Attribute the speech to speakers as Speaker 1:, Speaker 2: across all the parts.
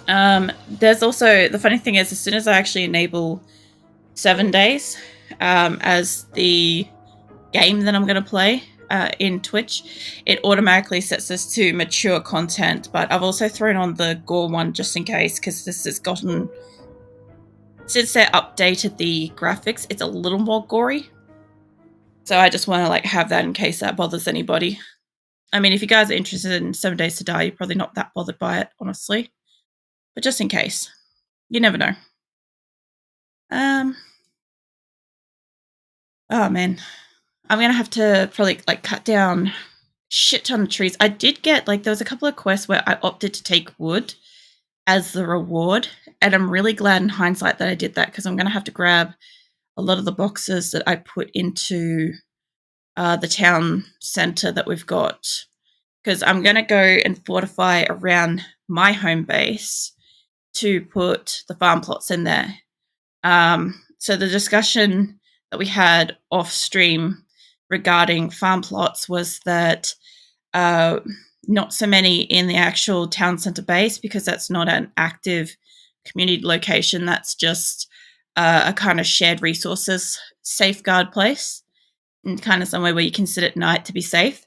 Speaker 1: There's also, the funny thing is, as soon as I actually enable 7 days as the game that I'm going to play in Twitch, it automatically sets this to mature content. But I've also thrown on the gore one just in case, because this has gotten, since they updated the graphics, it's a little more gory. So I just want to like have that in case that bothers anybody. I mean, if you guys are interested in 7 Days to Die, you're probably not that bothered by it, honestly. But just in case. You never know. Oh man. I'm gonna have to probably like cut down shit ton of trees. I did get like there was a couple of quests where I opted to take wood as the reward, and I'm really glad in hindsight that I did that because I'm gonna have to grab a lot of the boxes that I put into the town center that we've got, because I'm gonna go and fortify around my home base to put the farm plots in there. So the discussion that we had off stream regarding farm plots was that not so many in the actual town center base, because that's not an active community location. That's just a kind of shared resources safeguard place, and kind of somewhere where you can sit at night to be safe.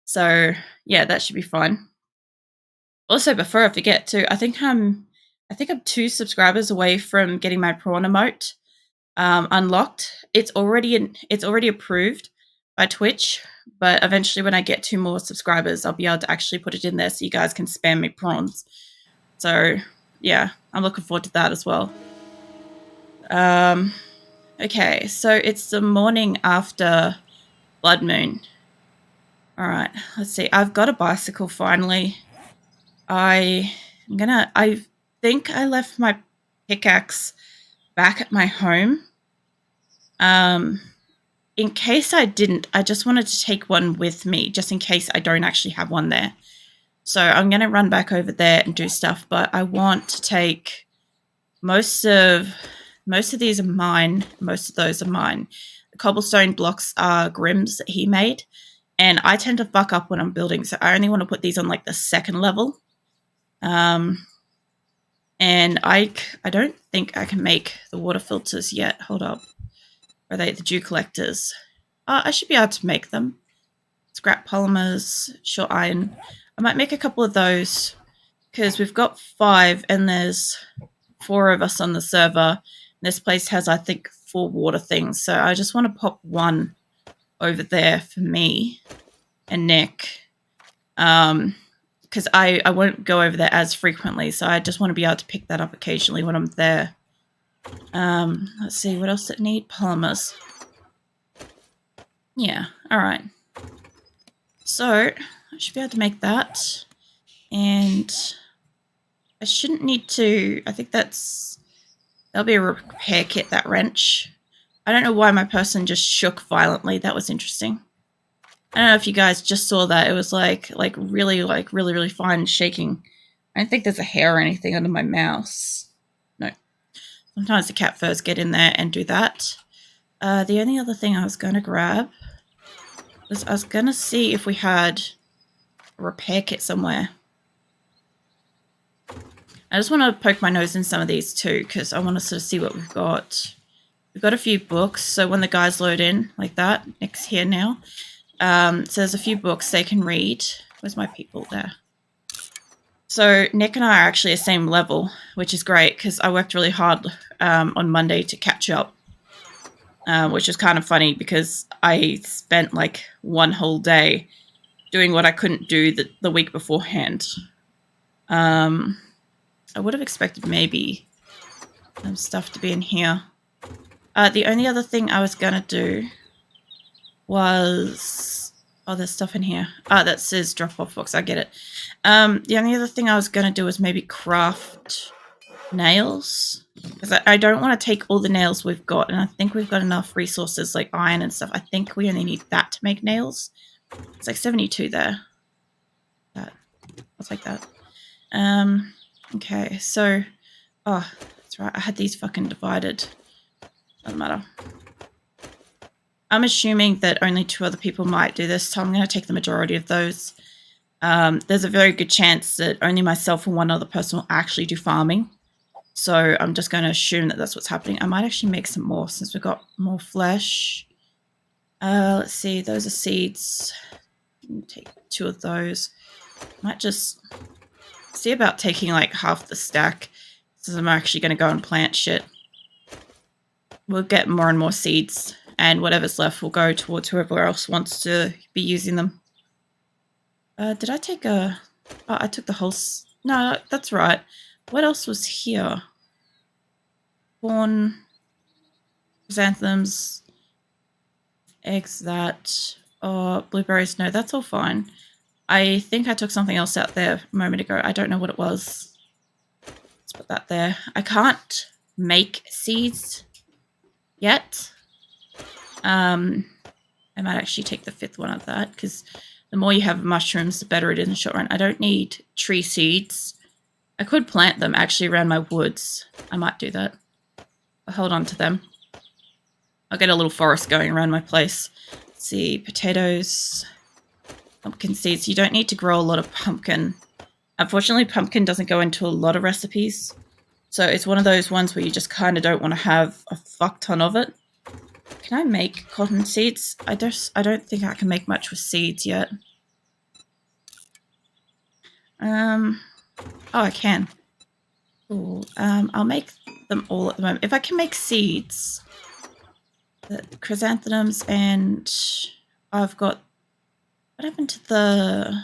Speaker 1: So yeah, that should be fun. Also, before I forget too, I think I'm 2 subscribers away from getting my prawn emote unlocked. It's already approved by Twitch, but eventually when I get 2 more subscribers, I'll be able to actually put it in there so you guys can spam me prawns. So yeah, I'm looking forward to that as well. Okay, so it's the morning after Blood Moon. All right, let's see. I've got a bicycle finally. I think I left my pickaxe back at my home. In case I didn't, I just wanted to take one with me, just in case I don't actually have one there. So I'm going to run back over there and do stuff, but I want to take most of these are mine. Most of those are mine. The cobblestone blocks are Grimm's that he made, and I tend to fuck up when I'm building, so I only want to put these on like the 2nd level. And I don't think I can make the water filters yet. Hold up. Are they the dew collectors? I should be able to make them. Scrap polymers, short iron. I might make a couple of those because we've got 5 and there's 4 of us on the server. This place has, I think, 4 water things. So I just want to pop one over there for me and Nick. Because I won't go over there as frequently, so I just want to be able to pick that up occasionally when I'm there. Let's see, what else does it need? Polymers. Yeah, alright. So, I should be able to make that. And I shouldn't need to, I think that'll be a repair kit, that wrench. I don't know why my person just shook violently. That was interesting. I don't know if you guys just saw that. It was really fine shaking. I don't think there's a hair or anything under my mouse. No. Sometimes the cat furs get in there and do that. The only other thing I was going to grab was I was going to see if we had a repair kit somewhere. I just want to poke my nose in some of these too, because I want to sort of see what we've got. We've got a few books, so when the guys load in like that, Nick's here now. So there's a few books they can read. Where's my people there? So Nick and I are actually the same level, which is great because I worked really hard on Monday to catch up, which is kind of funny because I spent like one whole day doing what I couldn't do the week beforehand. I would have expected maybe some stuff to be in here. The only other thing I was going to do was... Oh, there's stuff in here. That says drop-off box. I get it. The only other thing I was going to do was maybe craft nails. Because I don't want to take all the nails we've got. And I think we've got enough resources like iron and stuff. I think we only need that to make nails. It's like 72 there. I'll take that. Okay, so... Oh, that's right. I had these fucking divided. Doesn't matter. I'm assuming that only 2 other people might do this, so I'm going to take the majority of those. there's a very good chance that only myself and one other person will actually do farming. So I'm just going to assume that that's what's happening. I might actually make some more since we've got more flesh. Let's see. Those are seeds. Take 2 of those. Might just see about taking like half the stack since I'm actually going to go and plant shit. We'll get more and more seeds, and whatever's left will go towards whoever else wants to be using them. Did I take a... Oh, I took the whole... No, that's right. What else was here? Corn, chrysanthemums, eggs, that... Oh, blueberries, no, that's all fine. I think I took something else out there a moment ago. I don't know what it was. Let's put that there. I can't make seeds yet. I might actually take the 5th one of that, because the more you have mushrooms, the better it is in the short run. I don't need tree seeds. I could plant them actually around my woods. I might do that. I'll hold on to them. I'll get a little forest going around my place. Let's see, potatoes, pumpkin seeds. You don't need to grow a lot of pumpkin. Unfortunately, pumpkin doesn't go into a lot of recipes. So it's one of those ones where you just kind of don't want to have a fuck ton of it. Can I make cotton seeds? I don't think I can make much with seeds yet. Oh, I can. Cool. I'll make them all at the moment. If I can make seeds, the chrysanthemums, and I've got... What happened to the...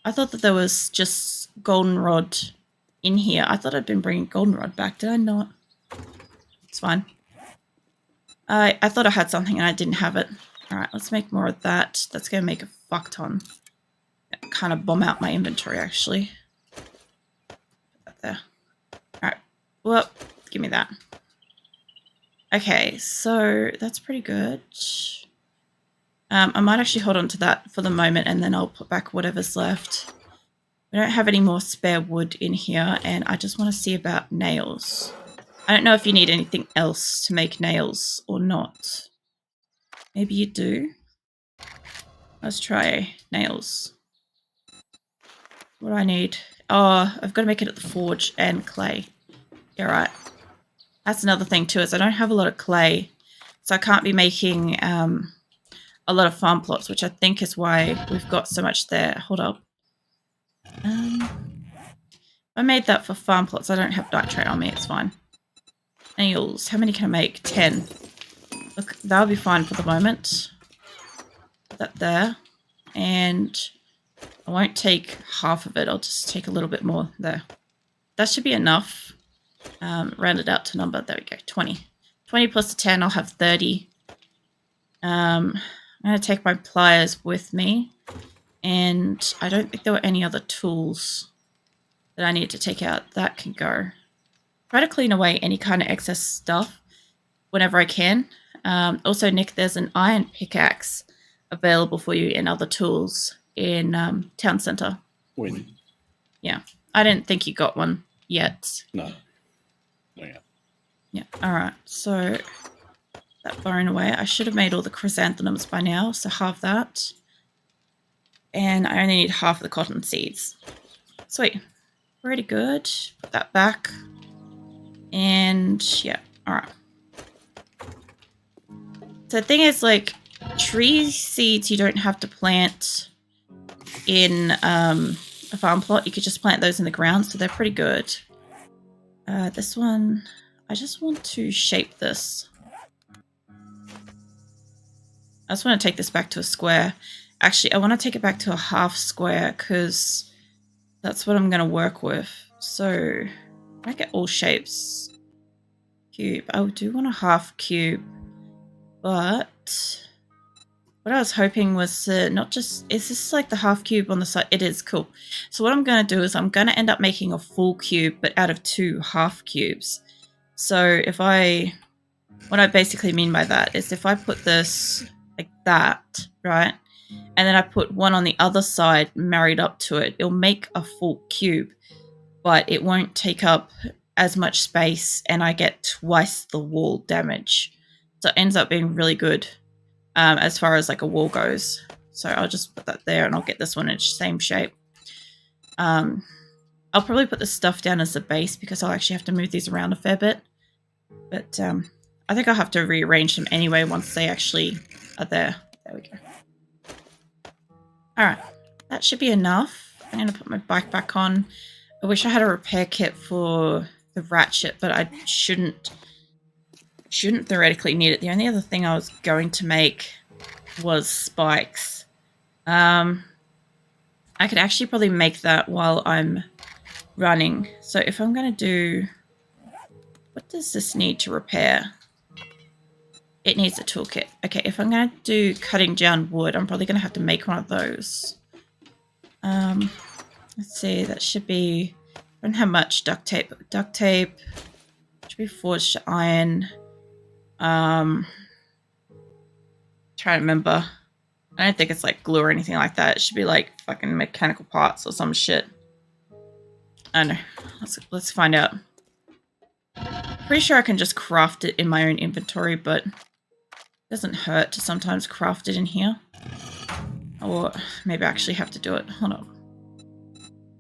Speaker 1: I thought that there was just goldenrod in here. I thought I'd been bringing goldenrod back. Did I not? It's fine. I thought I had something and I didn't have it. Alright, let's make more of that. That's going to make a fuck ton. Kind of bomb out my inventory, actually. Put that there. Alright. Well, give me that. Okay, so that's pretty good. I might actually hold on to that for the moment and then I'll put back whatever's left. We don't have any more spare wood in here, and I just want to see about nails. I don't know if you need anything else to make nails or not. Maybe you do. Let's try nails. What do I need? Oh, I've got to make it at the forge and clay. Yeah, right. That's another thing too, is I don't have a lot of clay. So I can't be making a lot of farm plots, which I think is why we've got so much there. Hold up. I made that for farm plots. I don't have nitrate on me. It's fine. Nails. How many can I make? 10. Look, that'll be fine for the moment. Put that there. And I won't take half of it. I'll just take a little bit more there. That should be enough. Round it out to number. There we go. 20. 20 plus the 10, I'll have 30. I'm going to take my pliers with me. And I don't think there were any other tools that I need to take out. That can go. Try to clean away any kind of excess stuff whenever I can. Also, Nick, there's an iron pickaxe available for you in other tools in Town Centre.
Speaker 2: When?
Speaker 1: Yeah. I didn't think you got one yet.
Speaker 2: No. Oh, yeah.
Speaker 1: Yeah. All right. So that bone away. I should have made all the chrysanthemums by now, so half that. And I only need half of the cotton seeds. Sweet. Pretty good. Put that back. And yeah, all right. So the thing is, like, tree seeds you don't have to plant in a farm plot. You could just plant those in the ground, so they're pretty good. This one, I just want to shape this. I just want to take this back to a square. Actually, I want to take it back to a half square because that's what I'm going to work with. So I get all shapes. Cube. I do want a half cube, but what I was hoping was not just... Is this like the half cube on the side? It is. Cool. So what I'm going to do is I'm going to end up making a full cube, but out of 2 half cubes. So if I... What I basically mean by that is if I put this like that, right? And then I put one on the other side married up to it, it'll make a full cube, but it won't take up as much space and I get twice the wall damage. So it ends up being really good as far as like a wall goes. So I'll just put that there and I'll get this one in the same shape. I'll probably put the stuff down as the base because I'll actually have to move these around a fair bit. But I think I'll have to rearrange them anyway once they actually are there. There we go. Alright, that should be enough. I'm going to put my bike back on. I wish I had a repair kit for the ratchet, but I shouldn't theoretically need it. The only other thing I was going to make was spikes. I could actually probably make that while I'm running. So if I'm going to do... What does this need to repair? It needs a toolkit. Okay, if I'm going to do cutting down wood, I'm probably going to have to make one of those. Let's see, that should be... I don't have much duct tape. Duct tape should be forged to iron. Trying to remember. I don't think it's like glue or anything like that. It should be like fucking mechanical parts or some shit. I don't know. Let's find out. Pretty sure I can just craft it in my own inventory, but it doesn't hurt to sometimes craft it in here. Or maybe I actually have to do it. Hold on.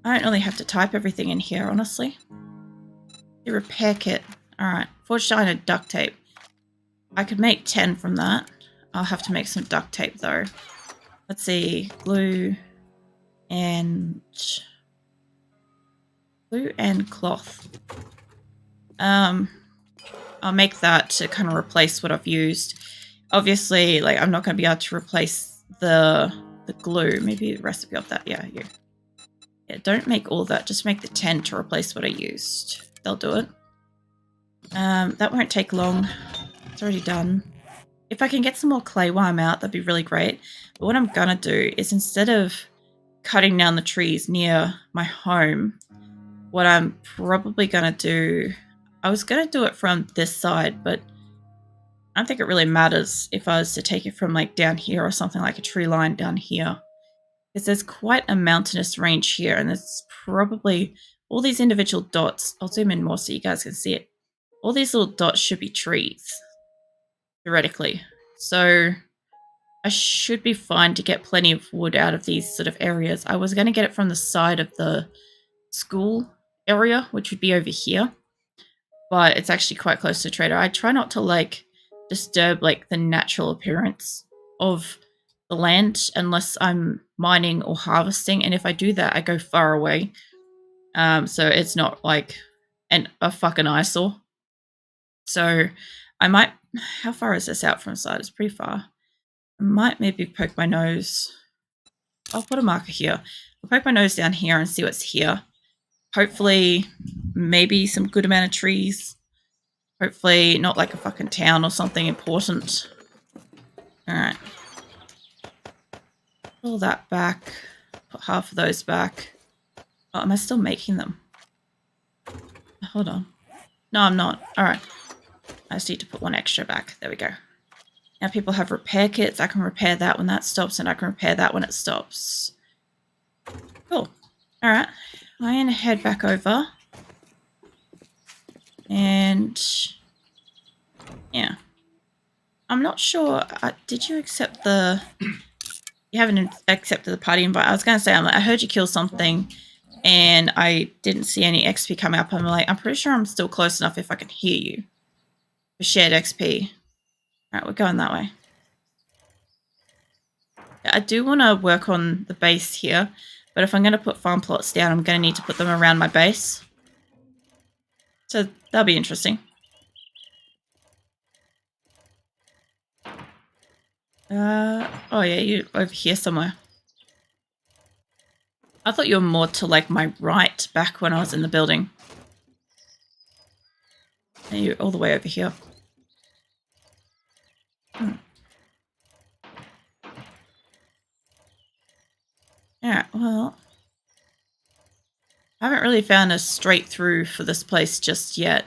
Speaker 1: I don't really have to type everything in here, honestly. The repair kit. Alright. Forged iron and duct tape. I could make 10 from that. I'll have to make some duct tape though. Let's see. Glue and cloth. I'll make that to kind of replace what I've used. Obviously, like I'm not going to be able to replace the glue. Maybe the recipe of that. Yeah, you. Yeah, don't make all that. Just make the 10 to replace what I used. They'll do it. That won't take long. It's already done. If I can get some more clay while I'm out, that'd be really great. But what I'm going to do is instead of cutting down the trees near my home, what I'm probably going to do... I was going to do it from this side, but I don't think it really matters if I was to take it from like down here or something like a tree line down here. Because there's quite a mountainous range here, and there's probably all these individual dots. I'll zoom in more so you guys can see it. All these little dots should be trees, theoretically. So I should be fine to get plenty of wood out of these sort of areas. I was going to get it from the side of the school area, which would be over here. But it's actually quite close to Trader. I try not to like disturb like the natural appearance of the land unless I'm mining or harvesting, and if I do that I go far away, so it's not like a fucking eyesore. So I might... How far is this out from the side? It's pretty far. I might maybe poke my nose... I'll put a marker here. I'll poke my nose down here and see what's here. Hopefully maybe some good amount of trees. Hopefully not like a fucking town or something important. Alright. Pull that back. Put half of those back. Oh, am I still making them? Hold on. No, I'm not. Alright. I just need to put one extra back. There we go. Now people have repair kits. I can repair that when that stops, and I can repair that when it stops. Cool. Alright. I'm going to head back over. And... yeah. I'm not sure. Did you accept the... You haven't accepted the party invite. I was going to say, I heard you kill something and I didn't see any XP come up. I'm like, I'm pretty sure I'm still close enough if I can hear you. For shared XP. Alright, we're going that way. I do want to work on the base here, but if I'm going to put farm plots down, I'm going to need to put them around my base. So that'll be interesting. Oh yeah, you're over here somewhere. I thought you were more to like my right back when I was in the building. And you're all the way over here. Yeah, well, I haven't really found a straight through for this place just yet.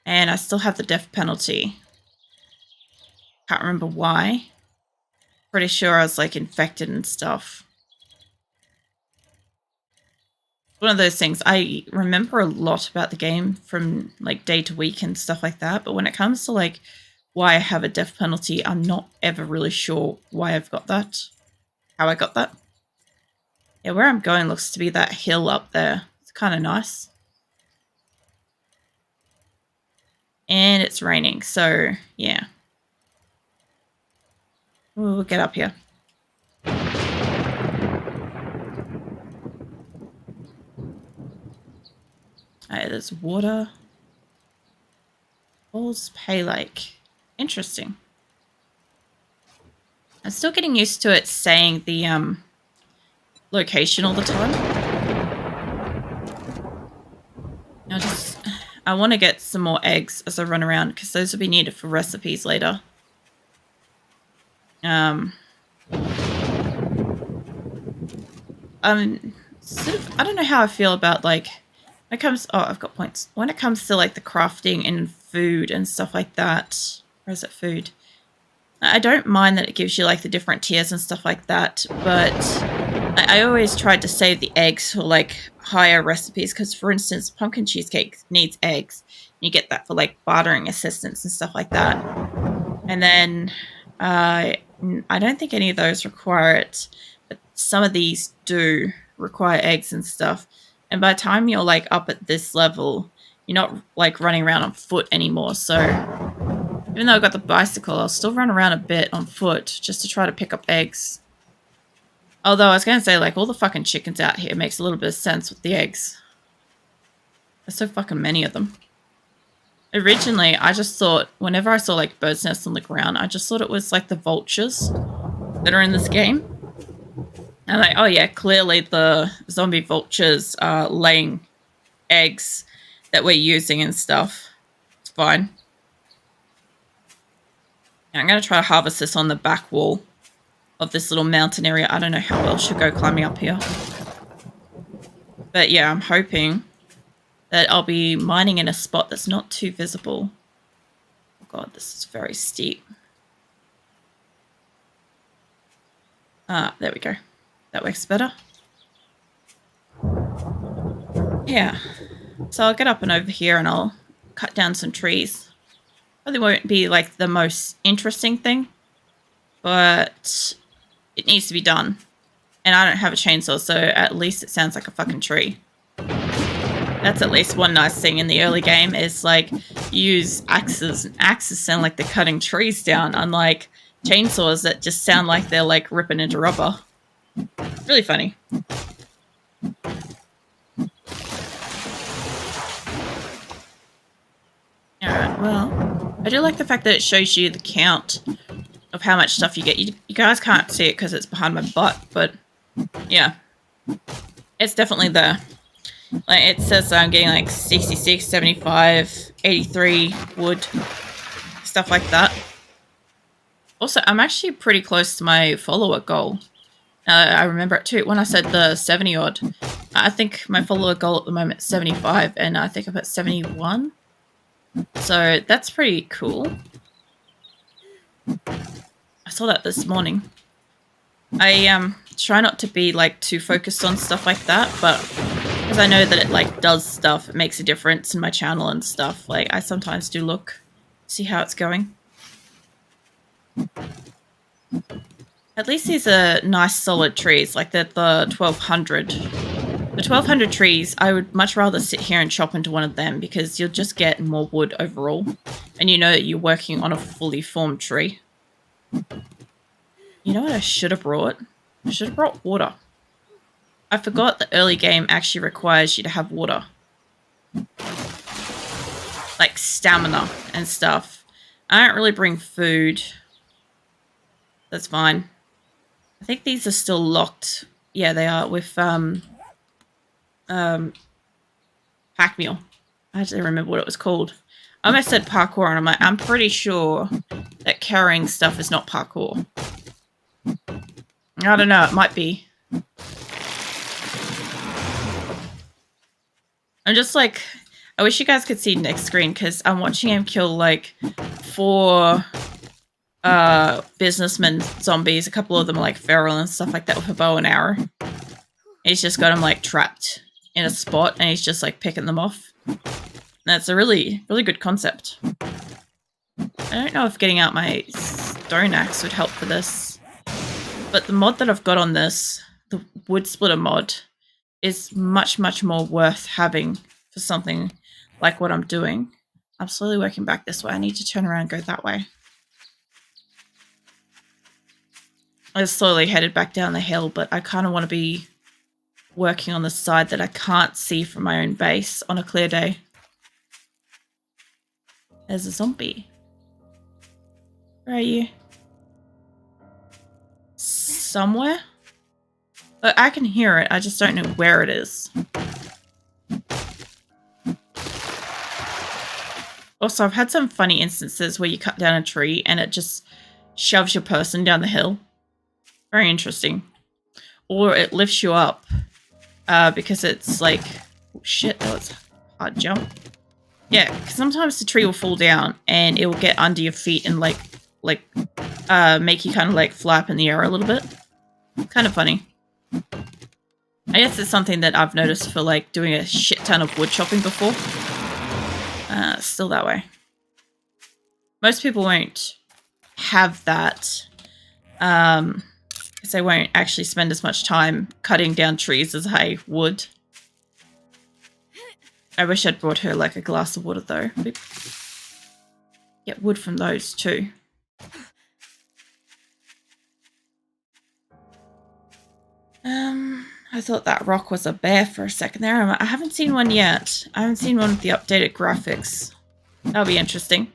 Speaker 1: And I still have the death penalty. Can't remember why. Pretty sure I was like infected and stuff. One of those things, I remember a lot about the game from like day to week and stuff like that, but when it comes to like why I have a death penalty. I'm not ever really sure why I've got that. How I got that. Yeah, where I'm going looks to be that hill up there. It's kind of nice. And it's raining, so yeah. We'll get up here. Alright, there's water. Falls Pay Lake. Interesting. I'm still getting used to it saying the location all the time. I want to get some more eggs as I run around because those will be needed for recipes later. Sort of, I don't know how I feel about like when it comes. Oh, I've got points. When it comes to like the crafting and food and stuff like that. Where is it? Food. I don't mind that it gives you like the different tiers and stuff like that, but I always tried to save the eggs for like higher recipes because, for instance, pumpkin cheesecake needs eggs. You get that for like bartering assistance and stuff like that. And then I don't think any of those require it, but some of these do require eggs and stuff. And by the time you're like up at this level, you're not like running around on foot anymore. So even though I got the bicycle, I'll still run around a bit on foot just to try to pick up eggs. Although I was going to say, like, all the fucking chickens out here makes a little bit of sense with the eggs. There's so fucking many of them. Originally, I just thought, whenever I saw, like, birds' nests on the ground, I just thought it was, like, the vultures that are in this game. And like, oh yeah, clearly the zombie vultures are laying eggs that we're using and stuff. It's fine. I'm going to try to harvest this on the back wall of this little mountain area. I don't know how well should go climbing up here. But yeah, I'm hoping that I'll be mining in a spot that's not too visible. Oh god, this is very steep. There we go. That works better. Yeah. So I'll get up and over here and I'll cut down some trees. Probably won't be like the most interesting thing, but it needs to be done. And I don't have a chainsaw, so at least it sounds like a fucking tree. That's at least one nice thing in the early game is like you use axes, and axes sound like they're cutting trees down, unlike chainsaws that just sound like they're like ripping into rubber. Really funny. Alright, well, I do like the fact that it shows you the count of how much stuff you get. You guys can't see it because it's behind my butt, but yeah. It's definitely there. Like, it says I'm getting like 66, 75, 83 wood, stuff like that. Also, I'm actually pretty close to my follower goal. I remember it too. When I said the 70 odd, I think my follower goal at the moment is 75, and I think I'm at 71. So that's pretty cool. I saw that this morning. I try not to be like too focused on stuff like that, but because I know that it like does stuff, it makes a difference in my channel and stuff. Like I sometimes do look, see how it's going. At least these are nice solid trees, like the 1200. The 1200 trees, I would much rather sit here and chop into one of them because you'll just get more wood overall. And you know that you're working on a fully formed tree. You know what I should have brought? I should have brought water. I forgot the early game actually requires you to have water. Like stamina and stuff. I don't really bring food. That's fine. I think these are still locked. Yeah, they are with pack mule. I have to remember what it was called. I almost said parkour, and I'm pretty sure that carrying stuff is not parkour. I don't know, it might be. I'm just like, I wish you guys could see next screen because I'm watching him kill like 4 businessmen zombies. A couple of them are like feral and stuff like that with a bow and arrow. He's just got them like trapped in a spot and he's just like picking them off. That's a really, really good concept. I don't know if getting out my stone axe would help for this. But the mod that I've got on this, the wood splitter mod, is much, much more worth having for something like what I'm doing. I'm slowly working back this way. I need to turn around and go that way. I slowly headed back down the hill, but I kind of want to be working on the side that I can't see from my own base on a clear day. There's a zombie. Where are you? Somewhere? I can hear it. I just don't know where it is. Also, I've had some funny instances where you cut down a tree and it just shoves your person down the hill. Very interesting. Or it lifts you up because it's like... Oh, shit, that was a hard jump. Yeah, because sometimes the tree will fall down and it will get under your feet and make you kind of like flap in the air a little bit. Kind of funny. I guess it's something that I've noticed for like doing a shit ton of wood chopping before. Still that way. Most people won't have that. Because they won't actually spend as much time cutting down trees as I would. I wish I'd brought her like a glass of water though. Get wood from those too. I thought that rock was a bear for a second there. I haven't seen one yet. I haven't seen one with the updated graphics. That'll be interesting.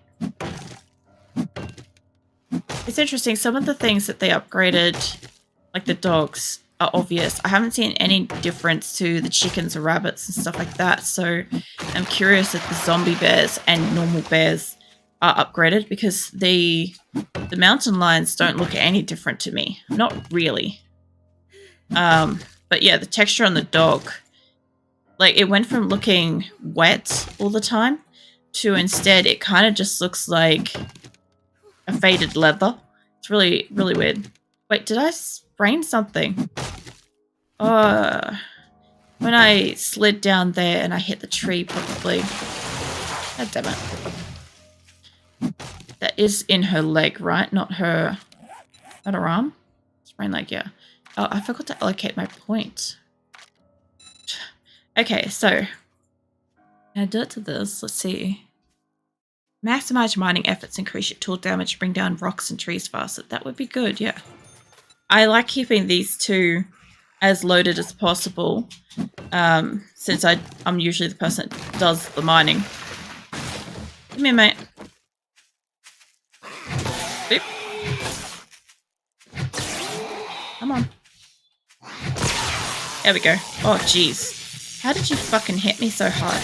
Speaker 1: It's interesting. Some of the things that they upgraded, like the dogs, are obvious. I haven't seen any difference to the chickens or rabbits and stuff like that. So I'm curious if the zombie bears and normal bears are upgraded, because the mountain lions don't look any different to me. Not really. But yeah, the texture on the dog, like it went from looking wet all the time to instead it kind of just looks like a faded leather. It's really, really weird. Wait, did I sprain something? When I slid down there and I hit the tree, probably. God damn it. That is in her leg, right? Not her arm? Sprain leg, yeah. Oh, I forgot to allocate my point. Okay, so I do it to this. Let's see. Maximize mining efforts, increase your tool damage, bring down rocks and trees faster. That would be good, yeah. I like keeping these two as loaded as possible, since I'm usually the person that does the mining. Come here, mate. Boop. Come on. There we go. Oh, jeez. How did you fucking hit me so hard?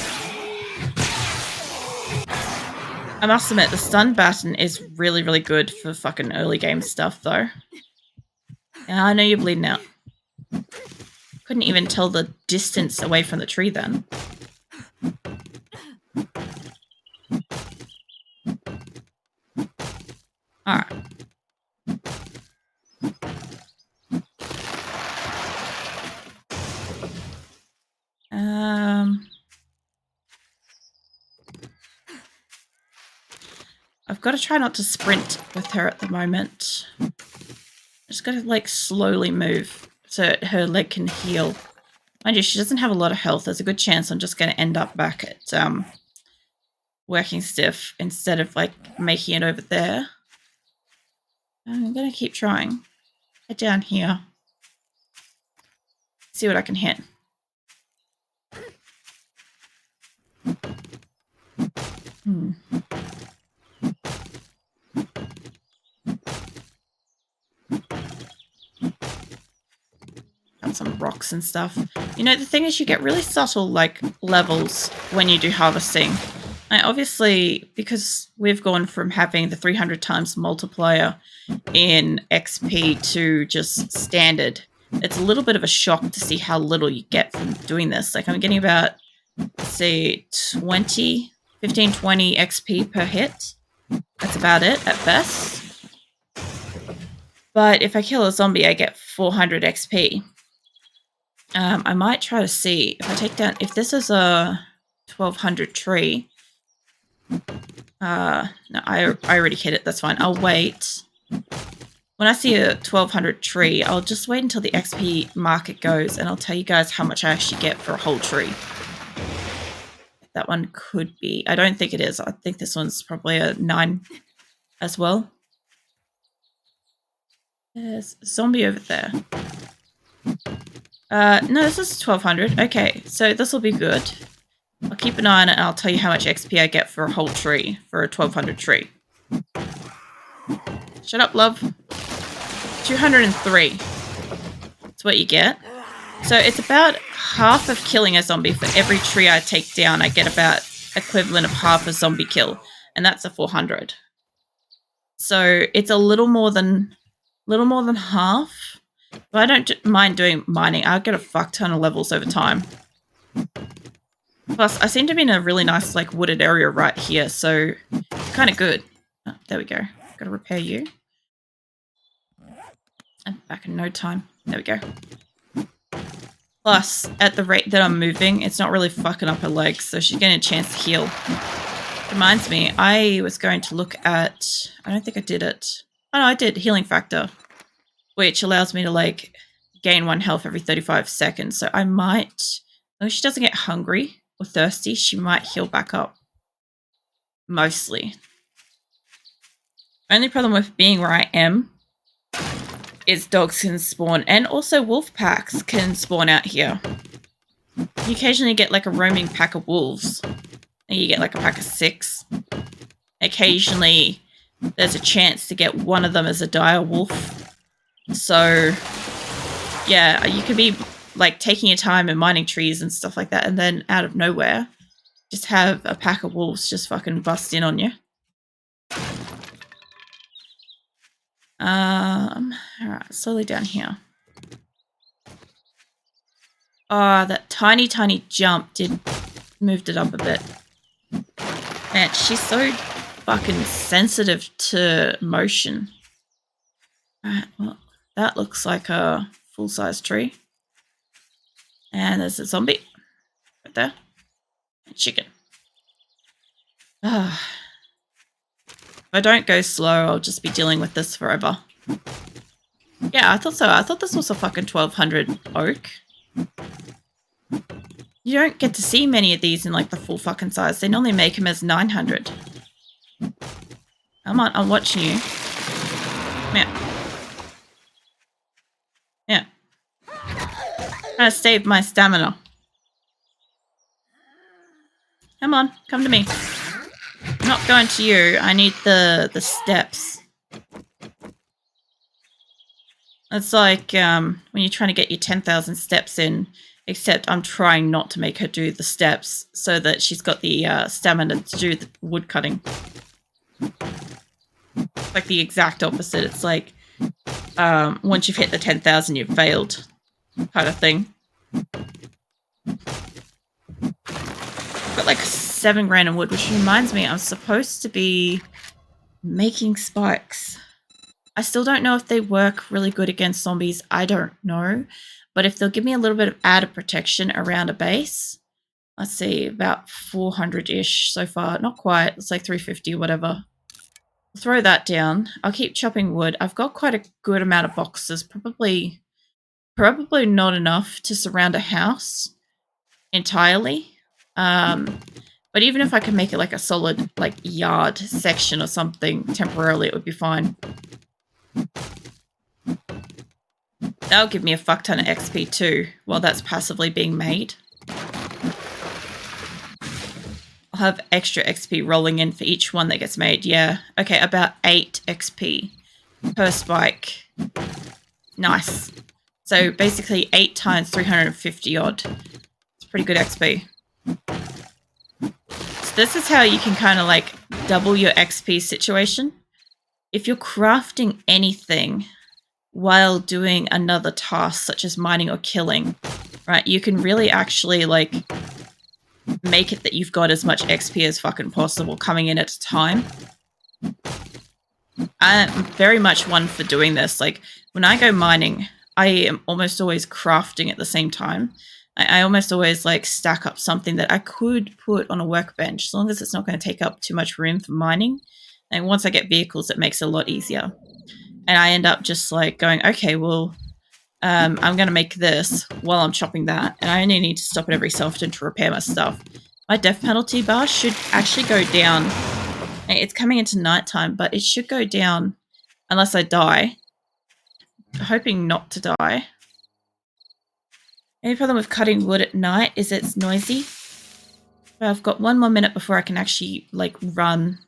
Speaker 1: I must admit, the stun baton is really, really good for fucking early game stuff, though. Yeah, I know you're bleeding out. Couldn't even tell the distance away from the tree then. Alright. I've got to try not to sprint with her at the moment. I just got to like slowly move so her leg can heal. Mind you, she doesn't have a lot of health. There's a good chance I'm just going to end up back at working stiff instead of like making it over there. I'm going to keep trying. Head down here. See what I can hit. Got some rocks and stuff. You know, the thing is you get really subtle like levels when you do harvesting. Obviously, because we've gone from having the 300 times multiplier in XP to just standard, it's a little bit of a shock to see how little you get from doing this. Like I'm getting about, say, 15, 20 XP per hit. That's about it at best. But if I kill a zombie, I get 400 XP. I might try to see if I take down, if this is a 1200 tree, No, I already hit it. That's fine. I'll wait. When I see a 1200 tree, I'll just wait until the XP market goes, and I'll tell you guys how much I actually get for a whole tree. That one could be. I don't think it is. I think this one's probably a 9 as well. There's a zombie over there. No, this is 1200. Okay, so this will be good. I'll keep an eye on it and I'll tell you how much XP I get for a whole tree, for a 1200 tree. Shut up, love. 203. That's what you get. So it's about half of killing a zombie. For every tree I take down, I get about equivalent of half a zombie kill. And that's a 400. So it's a little more than half. But I don't mind doing mining. I'll get a fuck ton of levels over time. Plus, I seem to be in a really nice, like, wooded area right here, so kind of good. Oh, there we go. Gotta repair you. I'm back in no time. There we go. Plus, at the rate that I'm moving, it's not really fucking up her legs, so she's getting a chance to heal. Reminds me, I was going to look at... I don't think I did it. Oh, no, I did. Healing factor. Which allows me to, like, gain 1 health every 35 seconds. So I might... As long as she doesn't get hungry or thirsty, she might heal back up. Mostly. Only problem with being where I am is dogs can spawn, and also wolf packs can spawn out here. You occasionally get like a roaming pack of wolves. And you get like a pack of 6. Occasionally there's a chance to get one of them as a dire wolf. So yeah, you could be like taking your time and mining trees and stuff like that, and then out of nowhere just have a pack of wolves just fucking bust in on you. Alright, slowly down here. Oh, that tiny jump moved it up a bit. Man, she's so fucking sensitive to motion. Alright, well, that looks like a full-size tree. And there's a zombie right there. And chicken. Ah. If I don't go slow, I'll just be dealing with this forever. Yeah, I thought so. I thought this was a fucking 1200 oak. You don't get to see many of these in like the full fucking size. They normally make them as 900. Come on, I'm watching you. Yeah. Yeah. Trying to save my stamina. Come on, come to me. I'm not going to you. I need the steps. It's like when you're trying to get your 10,000 steps in, except I'm trying not to make her do the steps so that she's got the stamina to do the wood cutting. It's like the exact opposite. It's like once you've hit the 10,000, you've failed kind of thing. Got like 7 grand in wood, which reminds me I'm supposed to be making spikes. I still don't know if they work really good against zombies. I don't know. But if they'll give me a little bit of added protection around a base, let's see, about 400-ish so far. Not quite. It's like 350 or whatever. I'll throw that down. I'll keep chopping wood. I've got quite a good amount of boxes. Probably not enough to surround a house entirely. But even if I could make it like a solid like yard section or something temporarily, it would be fine. That'll give me a fuck ton of XP too, while that's passively being made. I'll have extra XP rolling in for each one that gets made. Yeah, okay, about 8 XP per spike. Nice. So basically 8 times 350 odd. It's pretty good XP. So this is how you can kind of like double your XP situation. If you're crafting anything while doing another task such as mining or killing, right, you can really actually like make it that you've got as much XP as fucking possible coming in at a time. I'm very much one for doing this. Like when I go mining, I am almost always crafting at the same time. I almost always like stack up something that I could put on a workbench, as long as it's not going to take up too much room for mining. And once I get vehicles, it makes it a lot easier. And I end up just like going, okay, well, I'm going to make this while I'm chopping that. And I only need to stop it every so often to repair my stuff. My death penalty bar should actually go down. It's coming into nighttime, but it should go down unless I die. Hoping not to die. Any problem with cutting wood at night is it's noisy. But I've got 1 more minute before I can actually like run